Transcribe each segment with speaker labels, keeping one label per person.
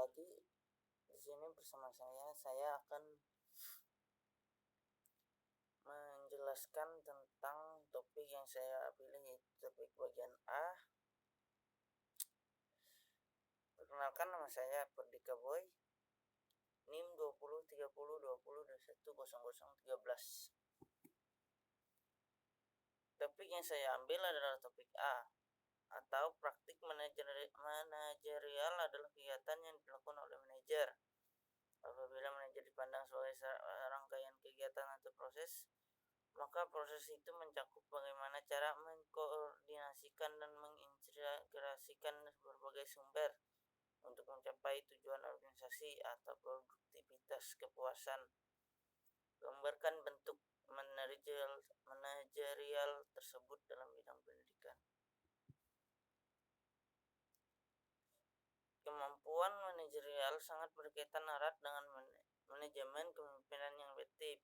Speaker 1: lagi di sini bersama saya akan menjelaskan tentang topik yang saya pilih, yaitu topik bagian A. Perkenalkan, nama saya Perdika Boy, NIM 203020210013. Topik yang saya ambil adalah topik A, atau praktik manajerial adalah kegiatan yang dilakukan oleh manajer. Apabila manajer dipandang sebagai rangkaian kegiatan atau proses, maka proses itu mencakup bagaimana cara mengkoordinasikan dan mengintegrasikan berbagai sumber untuk mencapai tujuan organisasi atau produktivitas kepuasan. Gambarkan bentuk manajerial tersebut dalam bidang pendidikan. Kemampuan manajerial sangat berkaitan erat dengan manajemen kepemimpinan yang efektif,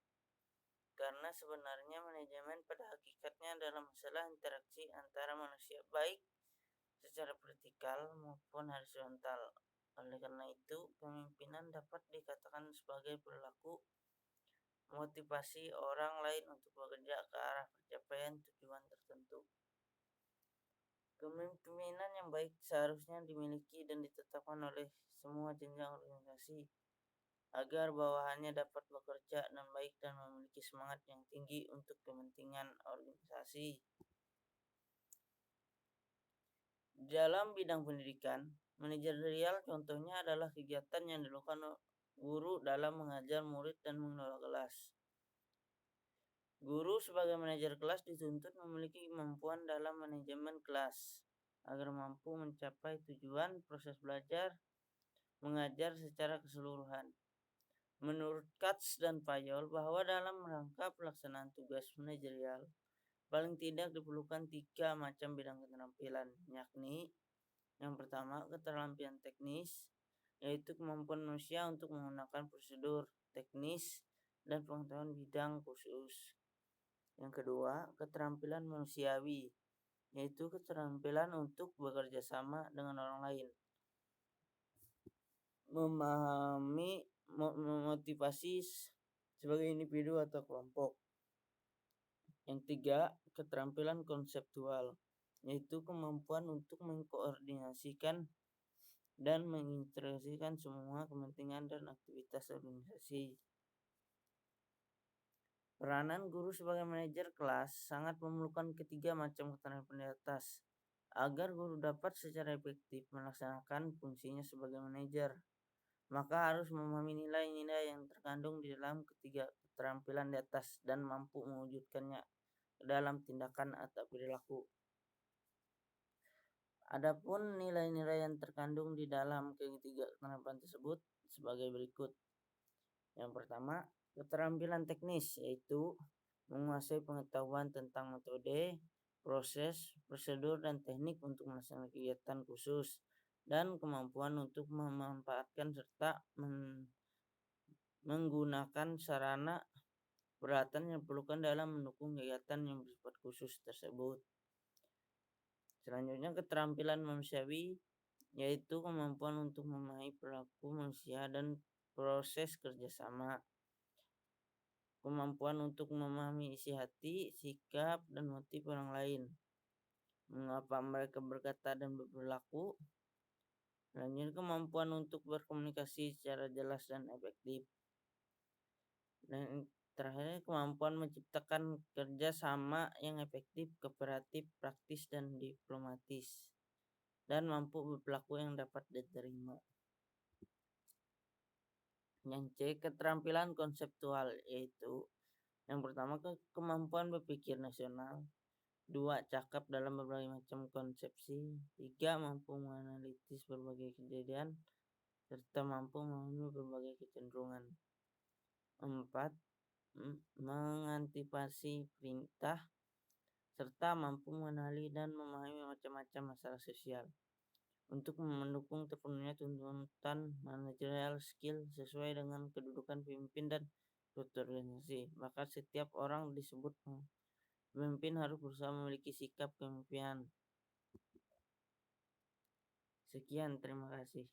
Speaker 1: karena sebenarnya manajemen pada hakikatnya adalah masalah interaksi antara manusia, baik secara vertikal maupun horizontal. Oleh karena itu, kepemimpinan dapat dikatakan sebagai perilaku motivasi orang lain untuk bekerja ke arah pencapaian tujuan tertentu. Kepemimpinan yang baik seharusnya dimiliki dan ditetapkan oleh semua jenjang organisasi agar bawahannya dapat bekerja dengan baik dan memiliki semangat yang tinggi untuk kepentingan organisasi. Dalam bidang pendidikan, manajerial contohnya adalah kegiatan yang dilakukan guru dalam mengajar murid dan mengelola kelas. Guru sebagai manajer kelas dituntut memiliki kemampuan dalam manajemen kelas agar mampu mencapai tujuan proses belajar mengajar secara keseluruhan. Menurut Katz dan Fayol, bahwa dalam rangka pelaksanaan tugas manajerial paling tidak diperlukan 3 macam bidang keterampilan, yakni yang pertama, keterampilan teknis, yaitu kemampuan manusia untuk menggunakan prosedur teknis dan pengetahuan bidang khusus. Yang kedua, keterampilan manusiawi, yaitu keterampilan untuk bekerja sama dengan orang lain, memahami memotivasi sebagai individu atau kelompok. Yang tiga, keterampilan konseptual, yaitu kemampuan untuk mengkoordinasikan dan mengintegrasikan semua kepentingan dan aktivitas organisasi. Peranan guru sebagai manajer kelas sangat memerlukan ketiga macam keterampilan di atas agar guru dapat secara efektif melaksanakan fungsinya sebagai manajer. Maka harus memahami nilai-nilai yang terkandung di dalam ketiga keterampilan di atas dan mampu mewujudkannya dalam tindakan atau perilaku. Adapun nilai-nilai yang terkandung di dalam ketiga keterampilan tersebut sebagai berikut. Yang pertama, keterampilan teknis, yaitu menguasai pengetahuan tentang metode, proses, prosedur, dan teknik untuk melaksanakan kegiatan khusus, dan kemampuan untuk memanfaatkan serta menggunakan sarana peralatan yang diperlukan dalam mendukung kegiatan yang bersifat khusus tersebut. Selanjutnya, keterampilan manusiawi, yaitu kemampuan untuk memahami perilaku manusia dan proses kerjasama. Kemampuan untuk memahami isi hati, sikap, dan motif orang lain, mengapa mereka berkata dan berperilaku. Selanjutnya, kemampuan untuk berkomunikasi secara jelas dan efektif. Dan terakhir, kemampuan menciptakan kerjasama yang efektif, kooperatif, praktis, dan diplomatis, dan mampu berperilaku yang dapat diterima. Yang C, keterampilan konseptual, yaitu yang pertama, kemampuan berpikir nasional. 2, cakap dalam berbagai macam konsepsi. 3, mampu menganalisis berbagai kejadian serta mampu memahami berbagai kecenderungan. 4, mengantisipasi perintah serta mampu mengenali dan memahami macam-macam masalah sosial untuk mendukung terpenuhnya tuntutan manajerial skill sesuai dengan kedudukan pemimpin dan struktur organisasi. Maka setiap orang disebut pemimpin harus berusaha memiliki sikap kepemimpinan. Sekian, terima kasih.